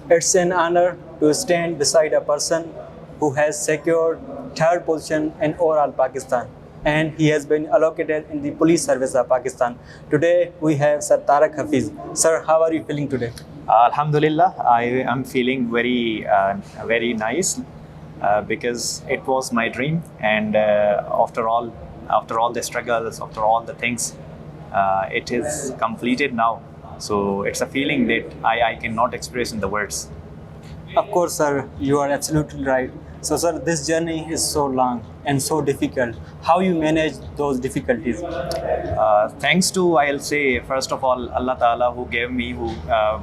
It's an honor to stand beside a person who has secured third position in overall Pakistan, and he has been allocated in the police service of Pakistan. Today we have Sir Tarique Hafeez. Sir, how are you feeling today? Alhamdulillah, I am feeling very nice because it was my dream, and after all the struggles, after all the things, it is completed now. So it's a feeling that I cannot express in the words. Of course, sir, you are absolutely right. So, sir, this journey is so long and so difficult. How you manage those difficulties? Thanks to, I'll say, first of all, Allah Ta'ala who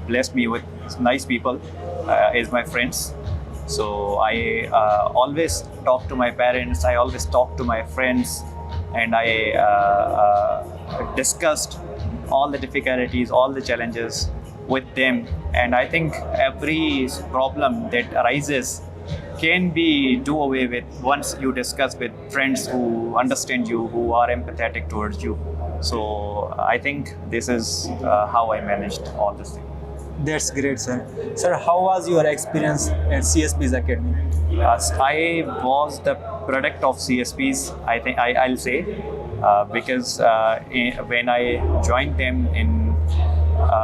blessed me with nice people, is my friends. So I always talk to my parents, I always talk to my friends, and I discussed all the difficulties, all the challenges with them. And I think every problem that arises can be do away with once you discuss with friends who understand you, who are empathetic towards you. So I think this is how I managed all this thing. That's great, sir. Sir, how was your experience at CSPs Academy? I was the product of CSPs, I'll say, because when I joined them in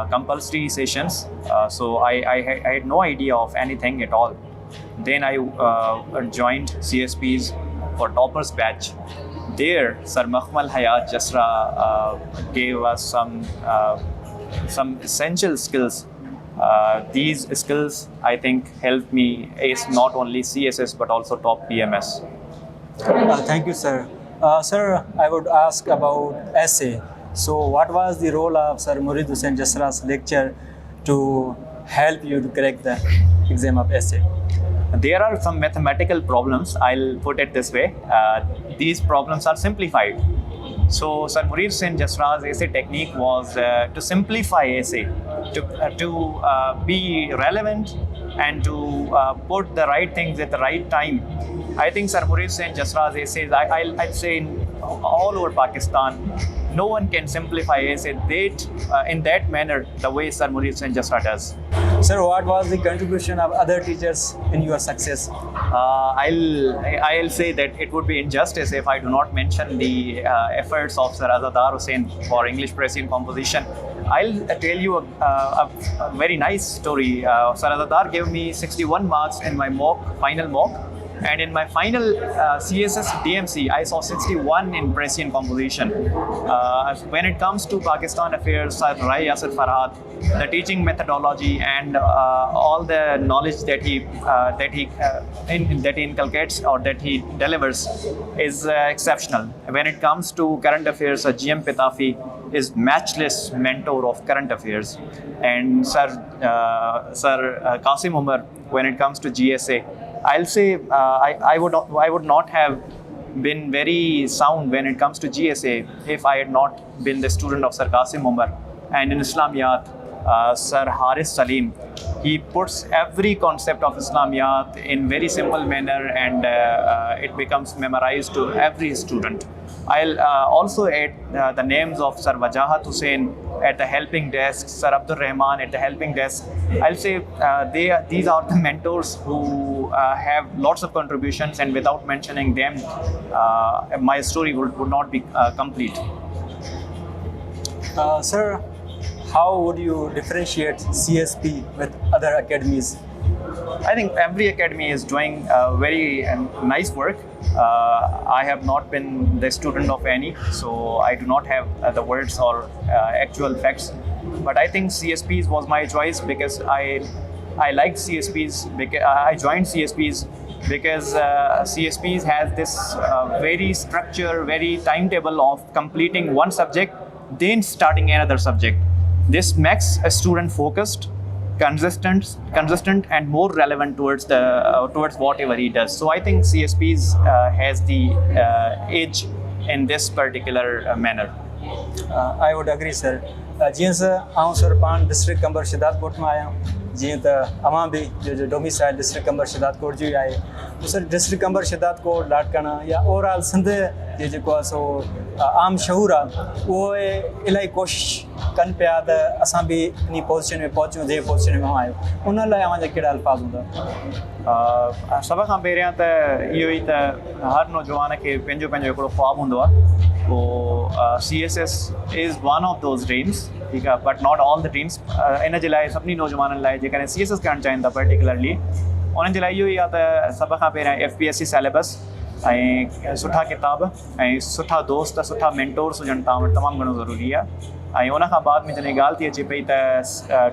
compulsory sessions, so I had no idea of anything at all. Then I joined CSPs for toppers batch. There, Sir Mureed Hussain Jasra gave us some essential skills. These skills, I think, helped me ace not only CSS but also top PMS. Thank you, sir. Sir, I would ask about essay. So, what was the role of Sir Mureed Hussain Jasra's lecture to help you to crack the exam of essay? There are some mathematical problems, I'll put it this way. These problems are simplified. So Sir Mureed Hussain Jasra's essay technique was to simplify essay, to be relevant and to put the right things at the right time. I think Sir Mureed Hussain Jasra's essays, I'd say in all over Pakistan, no one can simplify essay in that manner the way Sir Mureed Hussain Jasra does. Sir, what was the contribution of other teachers in your success? I'll say that it would be injustice if I do not mention the efforts of Sir Azadar Hussain for English Persian composition. I'll tell you a very nice story. Sir Azadar gave me 61 marks in my final mock. And in my final CSS DMC, I saw 61 in Persian composition. When it comes to Pakistan affairs, Sir Rai Yasir Farhad, the teaching methodology and all the knowledge that he inculcates or that he delivers is exceptional. When it comes to current affairs, GM Pitafi is matchless mentor of current affairs. And Sir Qasim Umar, when it comes to GSA, I'll say I would not have been very sound when it comes to GSA if I had not been the student of Sir Qasim Umar. And in Islamiyat, Sir Haris Salim, he puts every concept of Islamiyat in very simple manner, and it becomes memorized to every student. I'll also add the names of Sir Wajahat Hussain at the helping desk, Sir Abdul Rahman at the helping desk. I'll say these are the mentors who have lots of contributions, and without mentioning them, my story would not be complete. Sir, how would you differentiate CSP with other academies? I think every academy is doing very nice work. I have not been the student of any, so I do not have the words or actual facts. But I think CSPs was my choice because I liked CSPs. Because I joined CSPs because CSPs has this very structure, very timetable of completing one subject, then starting another subject. This makes a student focused, consistent, and more relevant towards whatever he does. So I think CSPs has the edge in this particular manner. I would agree, sir. जीअं आउं sir पान district कंबर शिदातकोट में आया जीअं त अवां भी जो डोमिसाइल डिस्ट्रिक्ट कंबर शिदातकोट जो आहे तो सर डिस्ट्रिक्ट कंबर शिदातकोट लाटकाना या ओवरऑल सिंध जे जेको आहे सो आम शहूर आहे उहो इलाही कोशिशि कनि पिया त असां बि इन पोज़ीशन में पहुचूं जंहिं पोज़ीशन में आहियूं उन लाइ अव्हां जा कहिड़ा अल्फाज़ हूंदा? सभ खां पहिरियां त इहो ई त हर नौजवान खे पंहिंजो पंहिंजो हिकिड़ो ख्वाबु हूंदो आहे पोइ CSS is one of those dreams ठीकु आहे but not all the dreams in जे लाइ सभिनी नौजवाननि लाइ जेकॾहिं CSS करणु चाहिनि था पर्टिकुलरली उन्हनि जे लाइ इहो ई आहे त सभ खां पहिरियां FPSC सिलेबस ऐं सुठा किताब ऐं सुठा दोस्त सुठा मेंटोर्स हुजनि तव्हां वटि तमामु घणो ज़रूरी आहे ऐं उन खां बाद में जॾहिं ॻाल्हि थी अचे पई त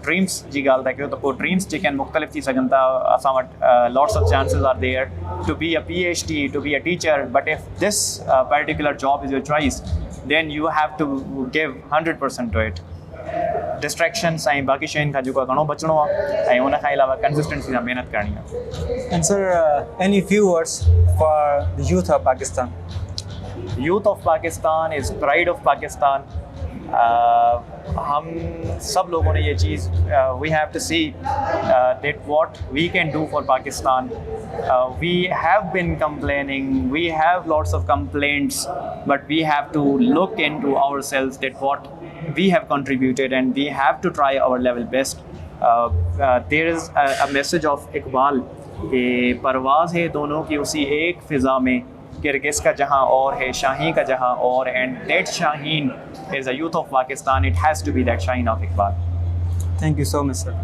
ड्रीम्स जी ॻाल्हि था कयो त पोइ ड्रीम्स जेके आहिनि मुख़्तलिफ़ थी सघनि था असां वटि lots of chances are there to be a PhD to be a teacher but if this particular job is your choice then you have to give 100% to it distractions ऐं बाक़ी शयुनि खां जेको आहे घणो बचिणो आहे ऐं उन खां अलावा कंसिस्टेंसी सां महिनत करणी आहे. And sir, any few words for the youth of Pakistan? Youth of Pakistan is pride of Pakistan. हम सब लोगों ने ये चीज़ we have to see that what we can do for Pakistan. We have been complaining, we have lots of complaints, but we have to look into ourselves that what we have contributed and we have to try our level best. There is a message of Iqbal कि परवाज़ है दोनों की उसी एक फ़िज़ा में Kyrgyz का जहाँ और है शाही का जहाँ और and that Shaheen is a youth of Pakistan. It has to be that Shaheen of Iqbal. Thank you so much, sir.